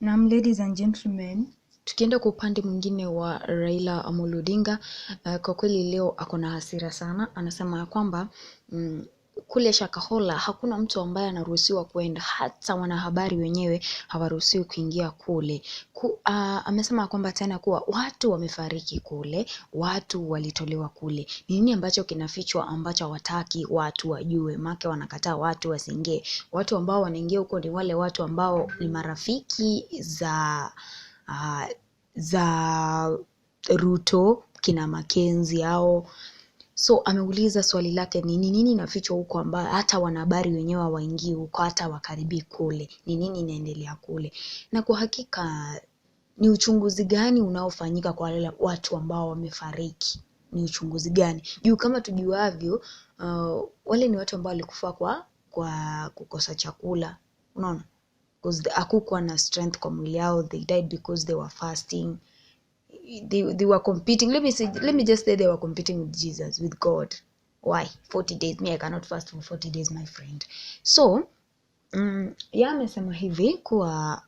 Naam, ladies and gentlemen, tukienda kwa upande mwingine wa Raila Amolo Odinga, kwa kweli leo ako na hasira sana. Anasema ya kwamba kule Shakahola hakuna mtu ambaye anaruhusiwa kwenda, hata wanahabari wenyewe hawaruhusiwi kuingia kule. Amesema kwamba tena kuwa watu wamefariki kule, watu walitolewa kule. Ni nini ambacho kinafichwa ambacho hawataki watu wajue? Make wanakataa watu wasiingie. Watu ambao wanaingia huko ni wale watu ambao ni marafiki za Ruto, kina Makenzi hao. So ameuliza swali lake ni nini inafichwa huko ambayo hata wanahabari wenyewe hawaingii huko, hata wakaribii kule. Ni nini inaendelea kule? Na kwa hakika ni uchunguzi gani unaofanyika kwa wale watu ambao wamefariki? Ni uchunguzi gani? Juu kama tujuavyo, wale ni watu ambao walikufa kwa kukosa chakula. Unaona? Because hakukuwa na strength kwa mwili yao. They died because they were fasting. They were competing. Let me just say they were competing with Jesus, with God. Why? 40 days. Me, I cannot fast for 40 days, my friend. So, amesema hivi kuwa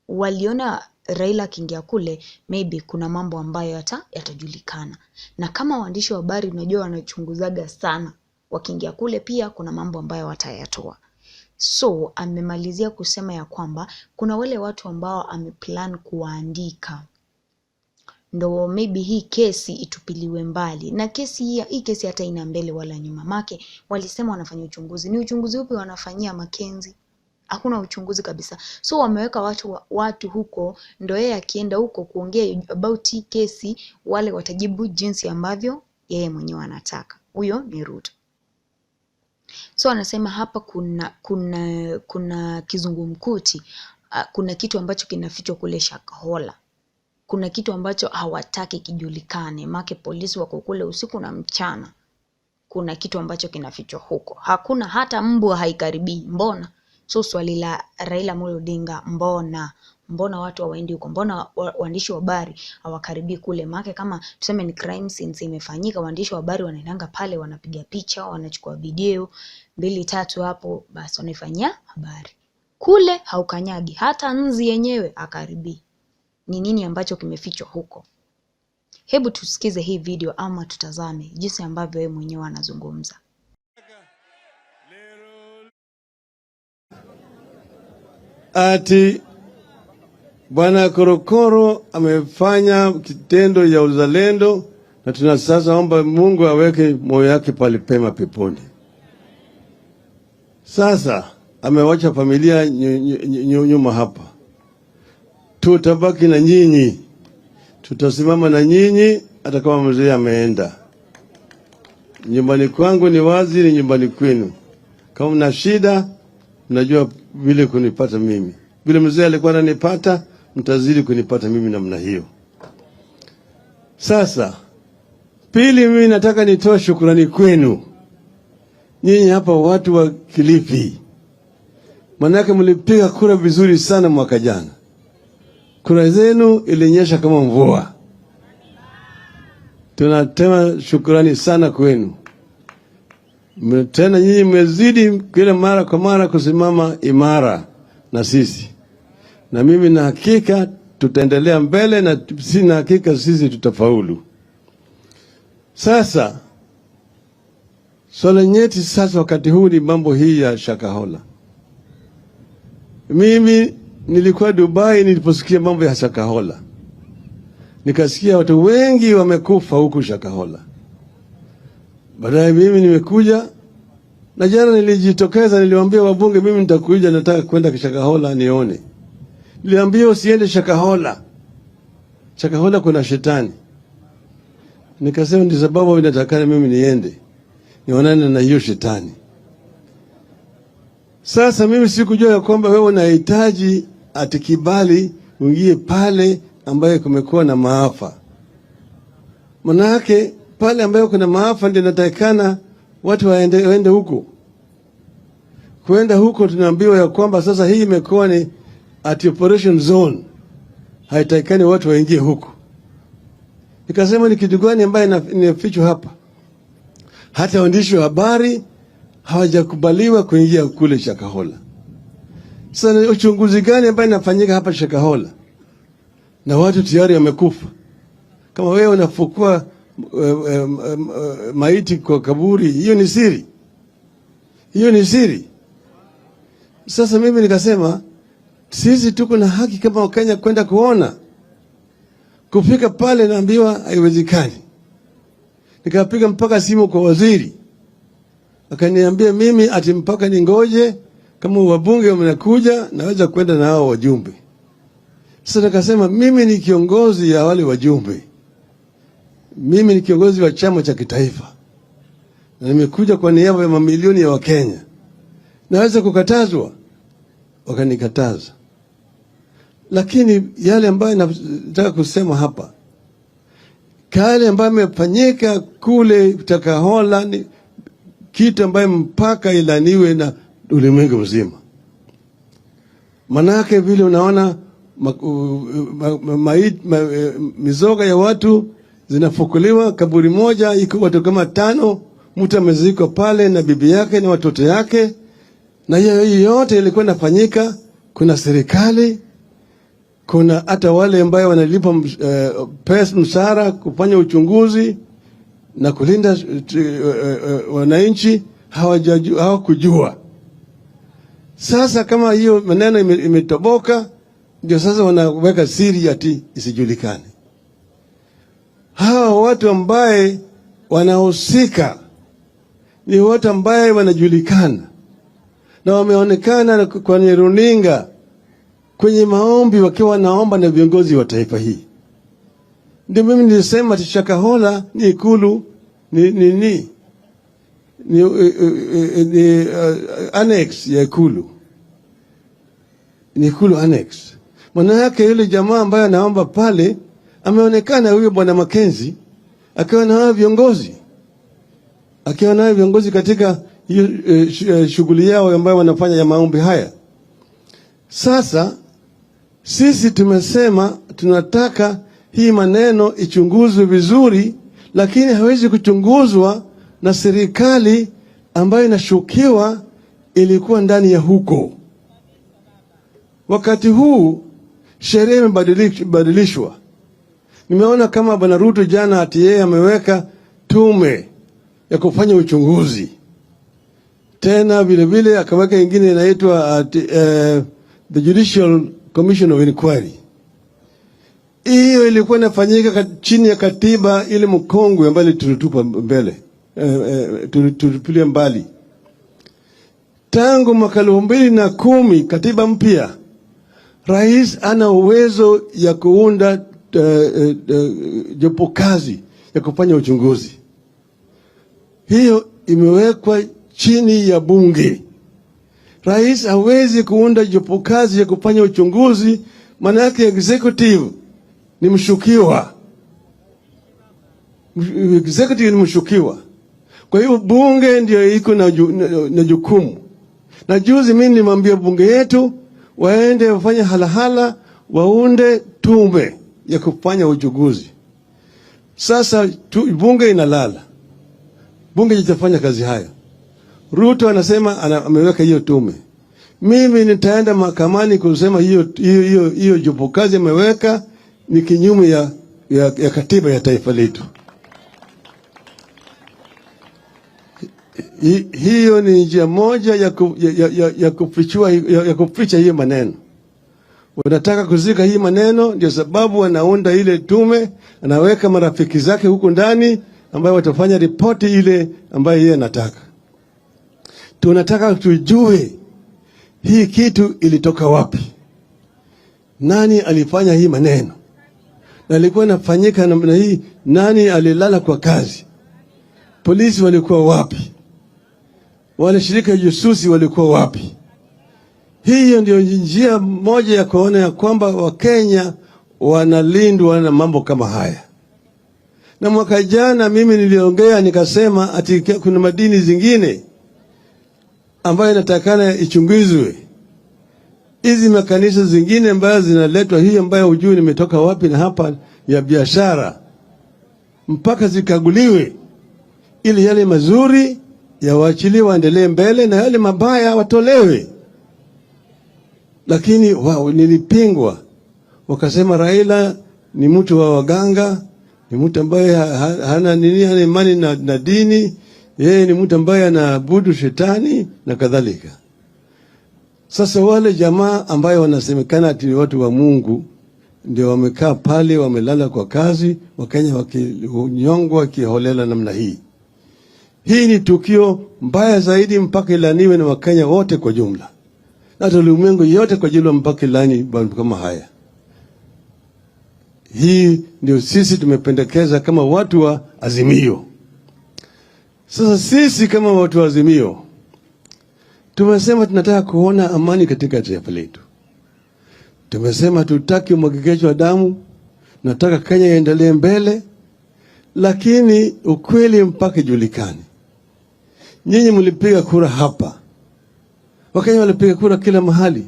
waliona Raila akiingia kule, maybe kuna mambo ambayo yatajulikana. Na kama waandishi wa habari unajua wanachunguzaga sana, wakiingia kule pia kuna mambo ambayo watayatoa. So, amemalizia kusema ya kwamba kuna wale watu ambao ameplan kuandika, ndo maybe hii kesi itupiliwe mbali. Na hii kesi hata ina mbele wala nyuma. Make walisema wanafanya uchunguzi. Ni uchunguzi upi wanafanyia Makenzi? Hakuna uchunguzi kabisa. So wameweka watu huko, ndo yeye akienda huko kuongea about hii kesi, wale watajibu jinsi ambavyo yeye mwenyewe anataka. Huyo ni Ruto. So anasema hapa kuna kizungumkuti, kuna kitu ambacho kinafichwa kule Shakahola. Kuna kitu ambacho hawataki kijulikane. Make polisi wako kule usiku na mchana. Kuna kitu ambacho kinafichwa huko. Hakuna hata mbwa haikaribii. Mbona? So swali la Raila Amolo Odinga, mbona watu hawaendi huko? Mbona waandishi wa habari hawakaribii kule? Make kama tuseme ni crime scene imefanyika, waandishi wa habari wanaendanga pale, wanapiga picha, wanachukua video 2-3 hapo, basi wanaifanyia habari. Kule haukanyagi, hata nzi yenyewe akaribii. Ni nini ambacho kimefichwa huko? Hebu tusikize hii video ama tutazame jinsi ambavyo yeye mwenyewe anazungumza. Ati Bwana Korokoro amefanya kitendo ya uzalendo, na tunasasa omba Mungu aweke moyo yake palipema peponi. Sasa amewacha familia nyuma hapa. Tutabaki na nyinyi, tutasimama na nyinyi hata kama mzee ameenda. Nyumbani kwangu ni wazi, ni nyumbani kwenu. Kama mna shida, mnajua vile kunipata mimi. Vile mzee alikuwa ananipata, mtazidi kunipata mimi namna hiyo. Sasa pili, mimi nataka nitoa shukrani kwenu nyinyi hapa watu wa Kilifi. Manake mlipiga kura vizuri sana mwaka jana. Kura zenu ilinyesha kama mvua. Tunatema shukrani sana kwenu. Tena nyinyi mmezidi kila mara kwa mara kusimama imara na sisi. Na mimi na hakika tutaendelea mbele, na sina hakika sisi tutafaulu. Sasa swala nyeti sasa wakati huu ni mambo hii ya Shakahola. Mimi nilikuwa Dubai niliposikia mambo ya Shakahola. Nikasikia watu wengi wamekufa huku Shakahola. Baadaye mimi nimekuja, na jana nilijitokeza, niliwaambia wabunge mimi nitakuja, nataka kwenda Shakahola nione. Niliambia usiende Shakahola. Shakahola kuna shetani. Nikasema ndi sababu inatakana mimi niende nionane na hiyo shetani. Sasa mimi sikujua ya kwamba wewe unahitaji atikibali uingie pale ambaye kumekuwa na maafa. Manake pale ambayo kuna maafa ndio natakana watu waende huko. Kwenda huko tunaambiwa ya kwamba sasa hii imekuwa ni at operation zone. Haitakani watu waingie huko. Nikasema ni kitu gani ambaye inafichwa hapa? Hata waandishi wa habari hawajakubaliwa kuingia kule Shakahola. Sasa uchunguzi gani ambaye inafanyika hapa Shakahola na watu tayari wamekufa? Kama wewe unafukua maiti kwa kaburi, hiyo ni siri, hiyo ni siri. Sasa mimi nikasema sisi tuko na haki kama Wakenya kwenda kuona. Kufika pale naambiwa haiwezekani. Nikapiga mpaka simu kwa waziri, akaniambia mimi ati mpaka ningoje kama wabunge wamekuja naweza kwenda na hao wajumbe. Sasa nikasema mimi ni kiongozi ya wale wajumbe, mimi ni kiongozi wa chama cha kitaifa na nimekuja kwa niaba ya mamilioni ya Wakenya, naweza kukatazwa? Wakanikataza. Lakini yale ambayo nataka kusema hapa, kale ambayo imefanyika kule Shakahola ni kitu ambayo mpaka ilaniwe na ulimwengu mzima. Manake vile unaona mizoga ya watu zinafukuliwa, kaburi moja iko watu kama 5, mtu amezikwa pale na bibi yake na watoto yake, na hiyo yote ilikuwa inafanyika. Kuna serikali, kuna hata wale ambao wanalipa pesa mshahara kufanya uchunguzi na kulinda wananchi, hawakujua. Sasa kama hiyo maneno imetoboka, ndio sasa wanaweka siri ati isijulikane. Hawa watu ambaye wanahusika ni watu ambaye wanajulikana na wameonekana kwenye runinga, kwenye maombi wakiwa wanaomba na viongozi wa taifa hii. Ndio mimi nilisema Shakahola ni ikulu, ni annex ya ikulu, ni ikulu annex. Maana yake yule jamaa ambaye anaomba pale ameonekana, huyo bwana Makenzi, akiwa na viongozi katika shughuli yao ambayo wanafanya ya maombi haya. Sasa sisi tumesema tunataka hii maneno ichunguzwe vizuri, lakini hawezi kuchunguzwa na serikali ambayo inashukiwa ilikuwa ndani ya huko. Wakati huu sheria imebadilishwa. Nimeona kama Bwana Ruto jana ati yeye ameweka tume ya kufanya uchunguzi. Tena vile vile akaweka ingine inaitwa the Judicial Commission of Inquiry. Hiyo ilikuwa inafanyika chini ya katiba ile mkongwe ambayo tulitupa mbele, tulitupilia mbali. Tangu mwaka 2010 katiba mpya, rais ana uwezo ya kuunda jopo kazi ya kufanya uchunguzi. Hiyo imewekwa chini ya bunge. Rais hawezi kuunda jopo kazi ya kufanya uchunguzi, maana yake executive ni mshukiwa. Executive ni mshukiwa. Kwa hiyo bunge ndio iko na jukumu. Na juzi mimi nilimwambia bunge yetu waende wafanye halahala, waunde tume ya kufanya uchunguzi. Sasa bunge inalala. Bunge litafanya kazi haya. Ruto anasema ameweka hiyo tume. Mimi nitaenda mahakamani kusema hiyo jopo kazi ameweka ni kinyume ya katiba ya taifa letu. Hiyo ni njia moja ya kuficha hiyo maneno. Wanataka kuzika hii maneno, ndio sababu wanaunda ile tume, anaweka marafiki zake huko ndani ambayo watafanya ripoti ile ambayo yeye anataka. Tunataka tujue hii kitu ilitoka wapi. Nani alifanya hii maneno? Na ilikuwa inafanyika namna hii, nani alilala kwa kazi? Polisi walikuwa wapi? Wale shirika ya jasusi walikuwa wapi? Hiyo ndio njia moja ya kuona ya kwamba Wakenya wanalindwa na mambo kama haya. Na mwaka jana mimi niliongea nikasema ati kuna madini zingine ambayo inatakana ichunguzwe. Hizi makanisa zingine ambayo zinaletwa, hii ambayo hujui nimetoka wapi na hapa ya biashara, mpaka zikaguliwe ili yale mazuri yawaachiliwe waendelee mbele na yale mabaya watolewe. lakini nilipingwa. Wakasema Raila ni mtu wa waganga, ni mtu ambaye hana imani na dini, yeye ni mtu ambaye anaabudu shetani na kadhalika. Sasa wale jamaa ambayo wanasemekana ati ni watu wa Mungu ndio wamekaa pale, wamelala kwa kazi, Wakenya wakinyongwa kiholela namna hii. Hii ni tukio mbaya zaidi, mpaka ilaniwe na Wakenya wote kwa jumla, hata ulimwengu yote kwa jumla, mpaka ilani kama haya. Hii ndio sisi tumependekeza kama watu wa Azimio. Sasa sisi kama watu wa Azimio tumesema tunataka kuona amani katika taifa letu. Tumesema tutaki umwagikaji wa damu, nataka Kenya iendelee mbele, lakini ukweli mpaka julikane. Nyinyi mlipiga kura hapa, Wakenya walipiga kura kila mahali,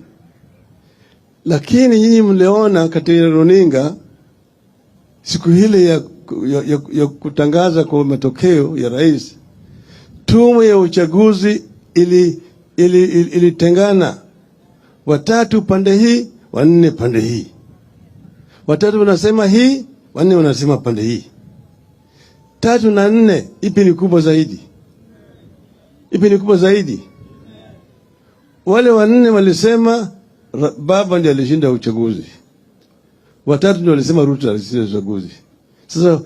lakini nyinyi mliona katika runinga siku hile ya kutangaza kwa matokeo ya rais, tume ya uchaguzi ilitengana, watatu pande hii, wanne pande hii. Watatu wanasema hii, wanne wanasema pande hii. 3 na 4, ipi ni kubwa zaidi? Ipi ni kubwa zaidi? Wale wanne walisema baba ndiye alishinda uchaguzi. Watatu ndio walisema Ruto alishinda uchaguzi. Sasa